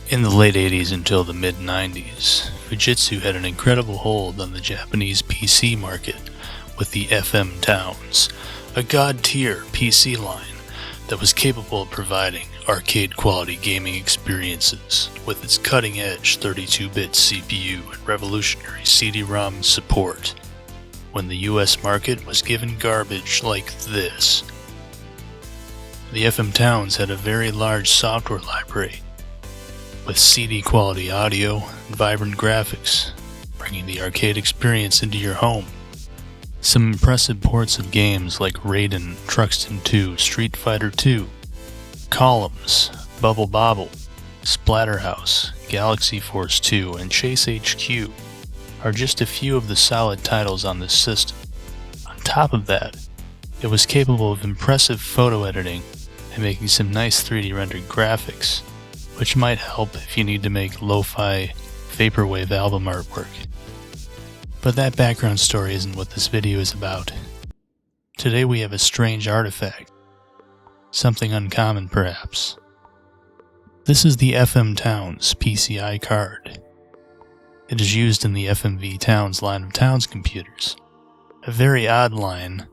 In the late 80s until the mid-90s, Fujitsu had an incredible hold on the Japanese PC market with the FM Towns, a god-tier PC line that was capable of providing arcade-quality gaming experiences with its cutting-edge 32-bit CPU and revolutionary CD-ROM support, when the US market was given garbage like this. The FM Towns had a very large software library, with CD-quality audio and vibrant graphics, bringing the arcade experience into your home. Some impressive ports of games like Raiden, Truxton 2, Street Fighter 2, Columns, Bubble Bobble, Splatterhouse, Galaxy Force 2, and Chase HQ are just a few of the solid titles on this system. On top of that, it was capable of impressive photo editing and making some nice 3D rendered graphics, which might help if you need to make lo-fi vaporwave album artwork. But that background story isn't what this video is about. Today we have a strange artifact. Something uncommon, perhaps. This is the FM Towns PCI Card. It is used in the FMV-Towns line of Towns computers. A very odd line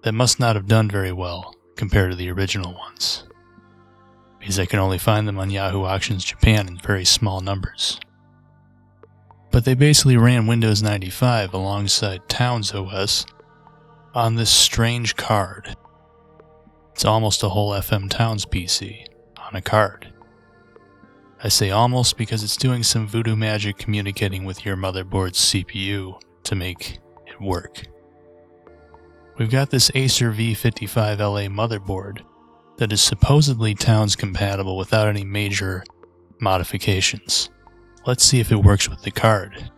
that must not have done very well compared to the original ones, because I can only find them on Yahoo Auctions Japan in very small numbers. But they basically ran Windows 95 alongside Towns OS on this strange card. It's almost a whole FM Towns PC on a card. I say almost because it's doing some voodoo magic communicating with your motherboard's CPU to make it work. We've got this Acer V55-LA Motherboard that is supposedly Towns compatible without any major modifications. Let's see if it works with the card.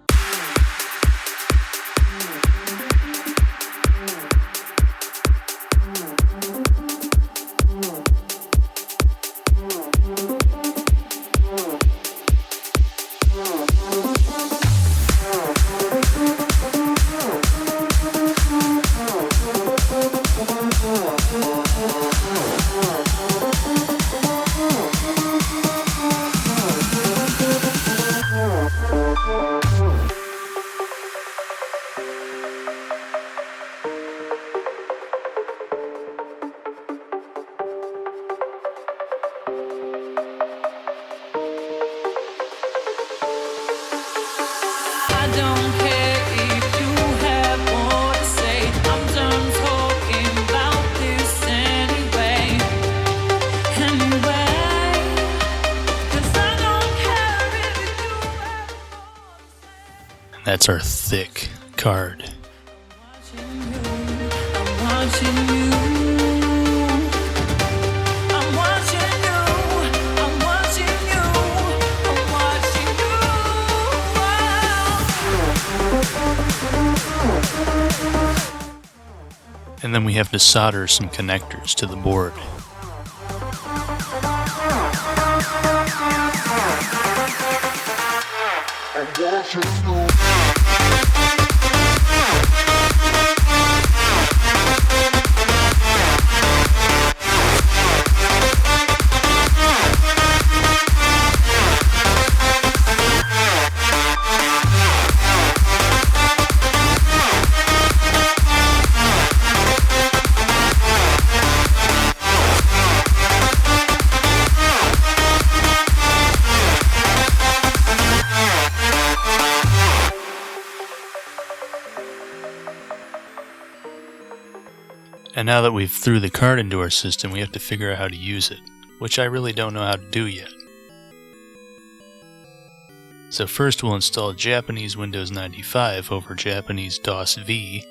That's our THICC card. And then we have to solder some connectors to the board. And now that we've threw the card into our system, we have to figure out how to use it, which I really don't know how to do yet. So first we'll install Japanese Windows 95 over Japanese DOS V.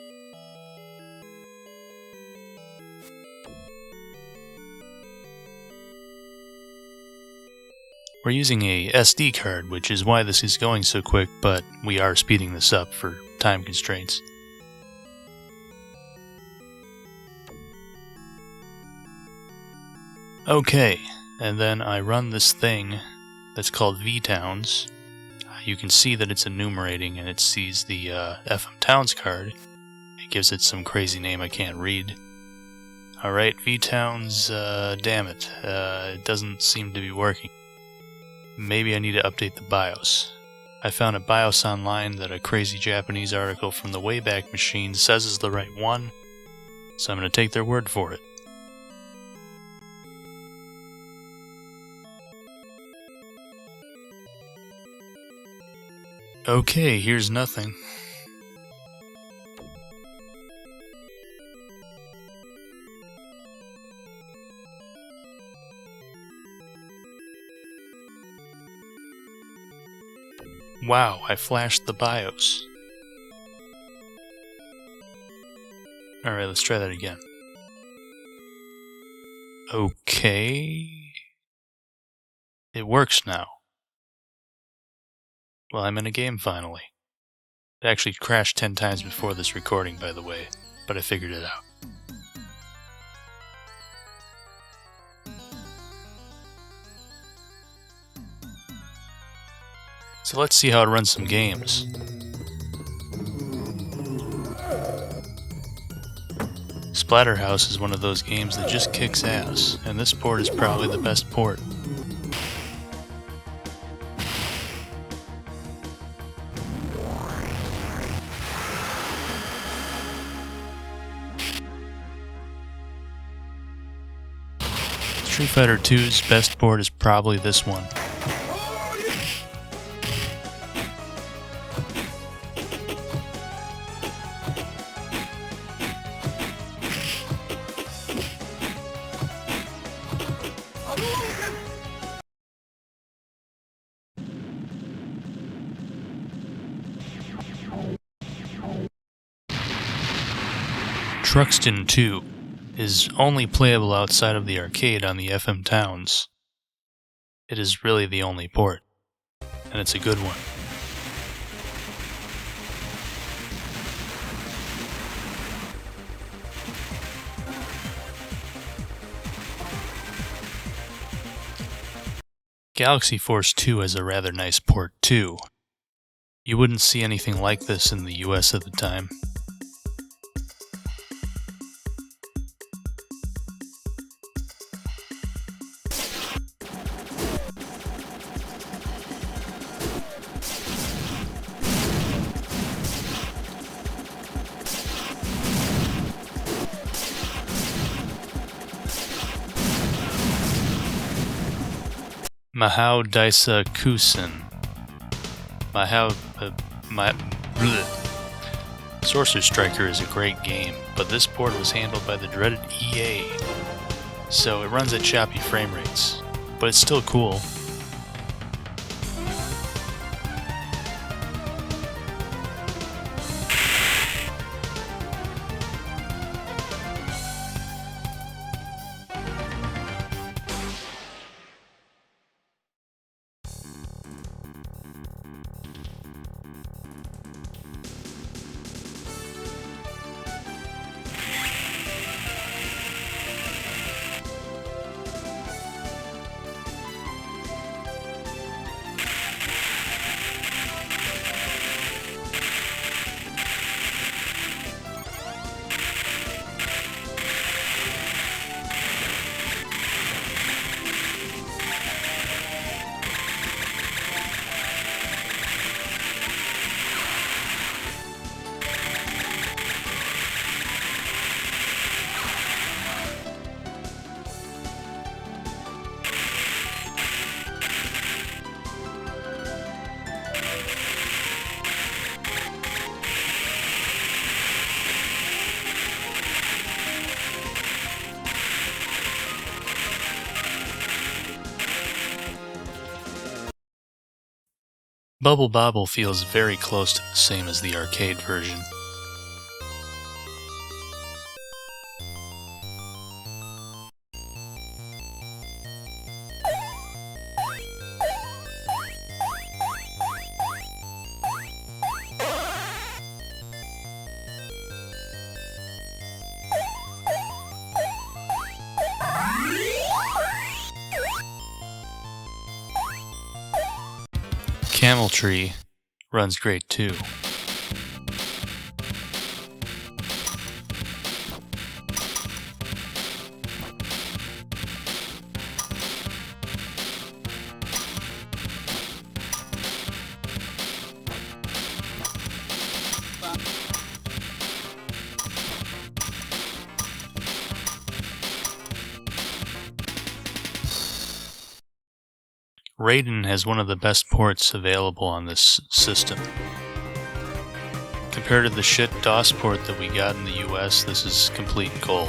We're using a SD card, which is why this is going so quick, but we are speeding this up for time constraints. Okay, and then I run this thing that's called V-Towns. You can see that it's enumerating and it sees the FM Towns card. It gives it some crazy name I can't read. Alright, V-Towns, damn it. It doesn't seem to be working. maybe I need to update the BIOS. I found a BIOS online that a crazy Japanese article from the Wayback Machine says is the right one, so I'm going to take their word for it. Okay, here's nothing. Wow, I flashed the BIOS. Alright, let's try that again. Okay. It works now. Well, I'm in a game finally. It actually crashed 10 times before this recording, by the way, but I figured it out. So let's see how it runs some games. Splatterhouse is one of those games that just kicks ass, and this port is probably the best port. Street Fighter 2's best port is probably this one. Truxton 2 is only playable outside of the arcade on the FM Towns. It is really the only port, and it's a good one. Galaxy Force 2 has a rather nice port too. You wouldn't see anything like this in the US at the time. Mahou Daisa Kusen. Sorcerer Striker is a great game, but this port was handled by the dreaded EA, so it runs at choppy frame rates, but it's still cool. Bubble Bobble feels very close to the same as the arcade version. Camel Tree runs great too. Raiden has one of the best ports available on this system. Compared to the shit DOS port that we got in the US, this is complete gold.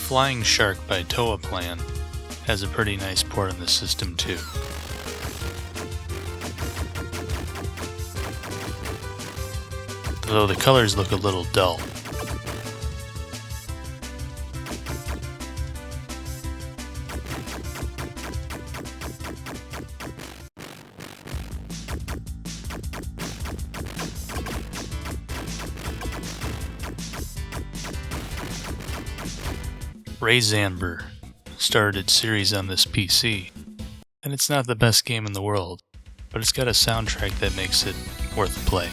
Flying Shark by Toaplan has a pretty nice port on the system too. Though the colors look a little dull. Ray Zanber started its series on this PC, and it's not the best game in the world, but it's got a soundtrack that makes it worth a play.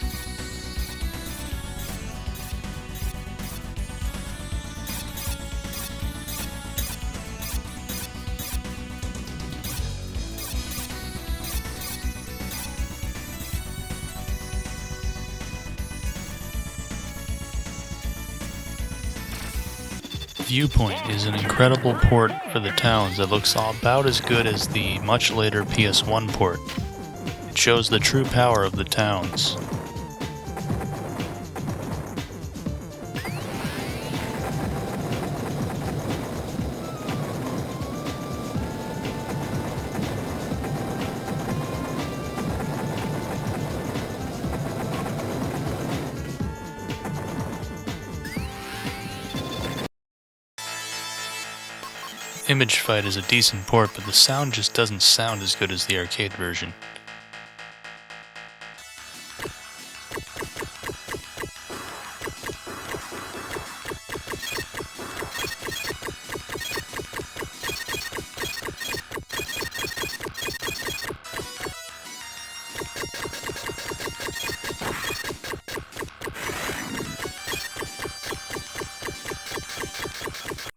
Viewpoint is an incredible port for the Towns that looks about as good as the much later PS1 port. It shows the true power of the Towns. Image Fight is a decent port, but the sound just doesn't sound as good as the arcade version.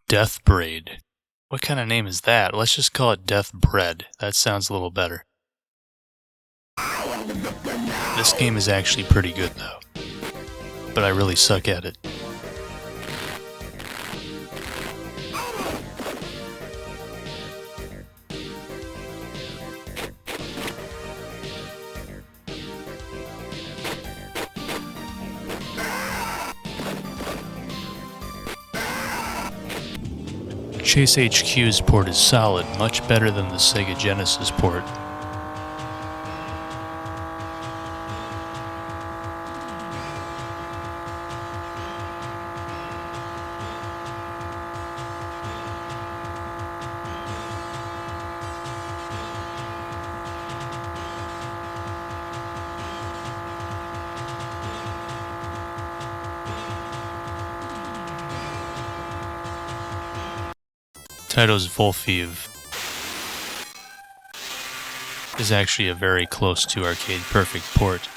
Death Braid. What kind of name is that? Let's just call it Death Bread. That sounds a little better. This game is actually pretty good though, but I really suck at it. Chase HQ's port is solid, much better than the Sega Genesis port. Taito's Volfiv is actually a very close to arcade perfect port.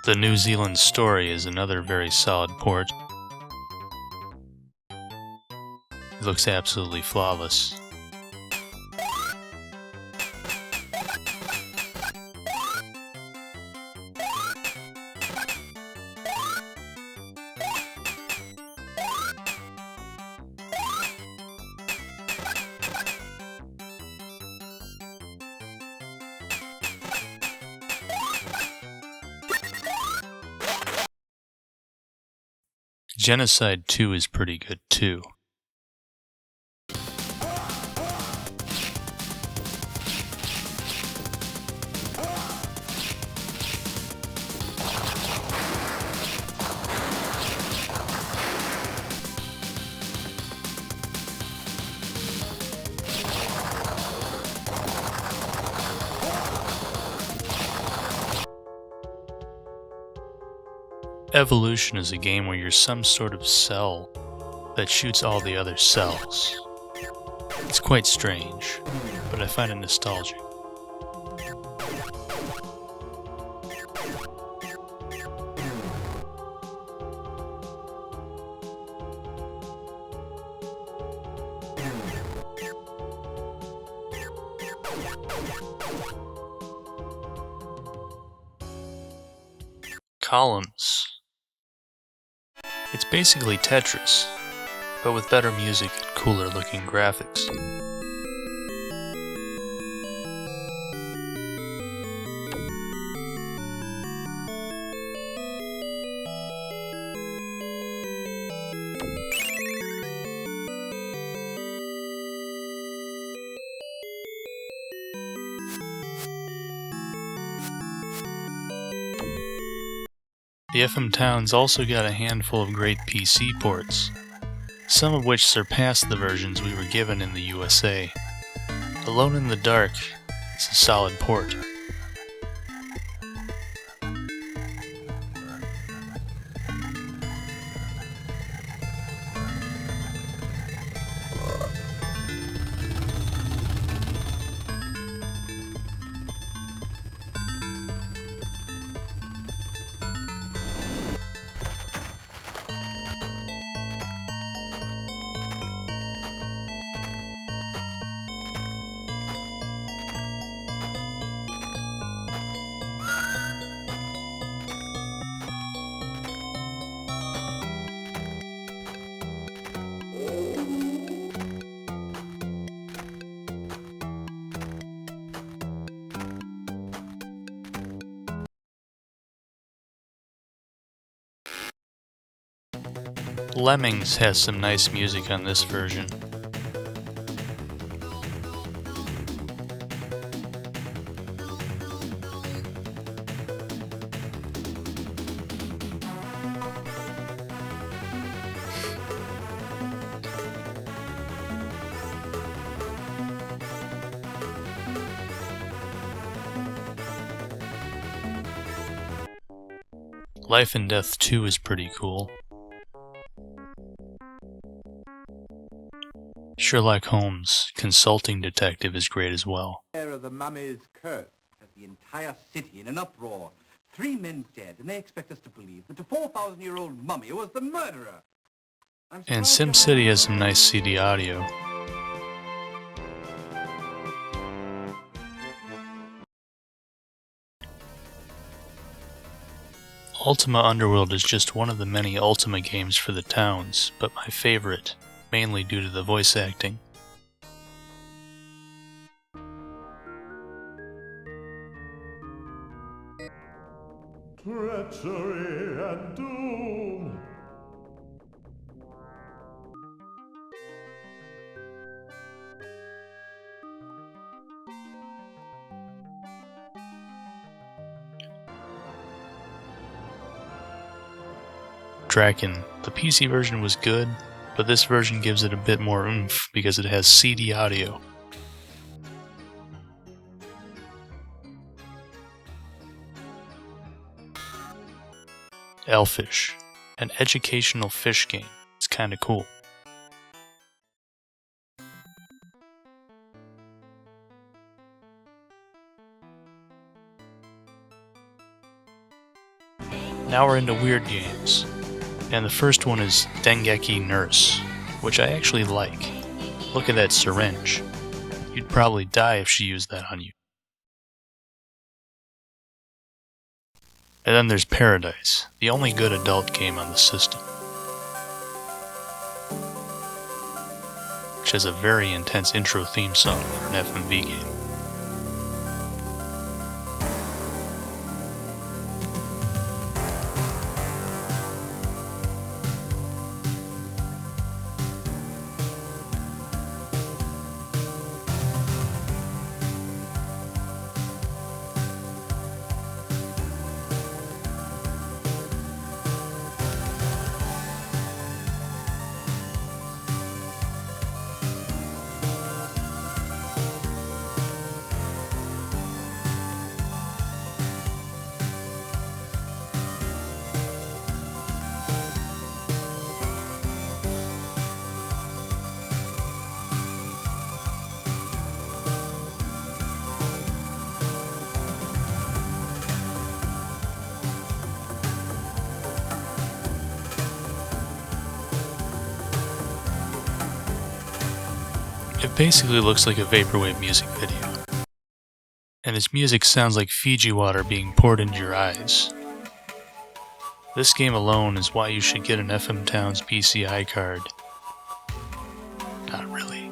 The New Zealand Story is another very solid port. It looks absolutely flawless. Genocide 2 is pretty good too. Evolution is a game where you're some sort of cell that shoots all the other cells. It's quite strange, but I find it nostalgic. Columns. It's basically Tetris, but with better music and cooler looking graphics. The FM Towns also got a handful of great PC ports, some of which surpassed the versions we were given in the USA. Alone in the Dark is a solid port. Lemmings has some nice music on this version. Life and Death 2 is pretty cool. Sherlock Holmes, Consulting Detective, is great as well. Of the mummy's curse has the entire city in an uproar. 3 men dead, and they expect us to believe that the 4,000-year-old mummy was the murderer. And SimCity has some nice CD audio. Ultima Underworld is just one of the many Ultima games for the Towns, but my favorite, mainly due to the voice acting. Treachery and doom. Draken. The PC version was good, but this version gives it a bit more oomph because it has CD audio. Elfish, an educational fish game. It's kinda cool. Now we're into weird games, and the first one is Dengeki Nurse, which I actually like. Look at that syringe. You'd probably die if she used that on you. And then there's Paradise, the only good adult game on the system, which has a very intense intro theme song for an FMV game. basically looks like a vaporwave music video. And its music sounds like Fiji water being poured into your eyes. This game alone is why you should get an FM Towns PCI card. Not really.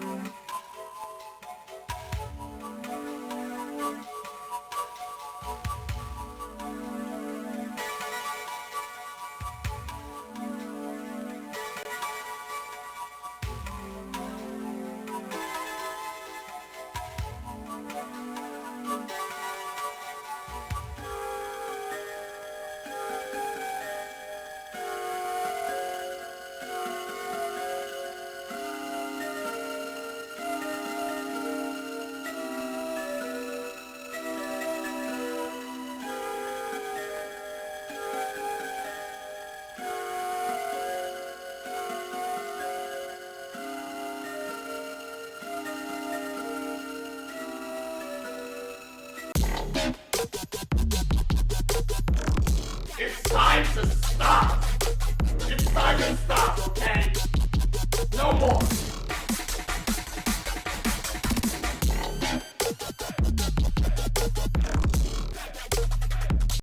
It's time to stop! It's time to stop, okay? No more!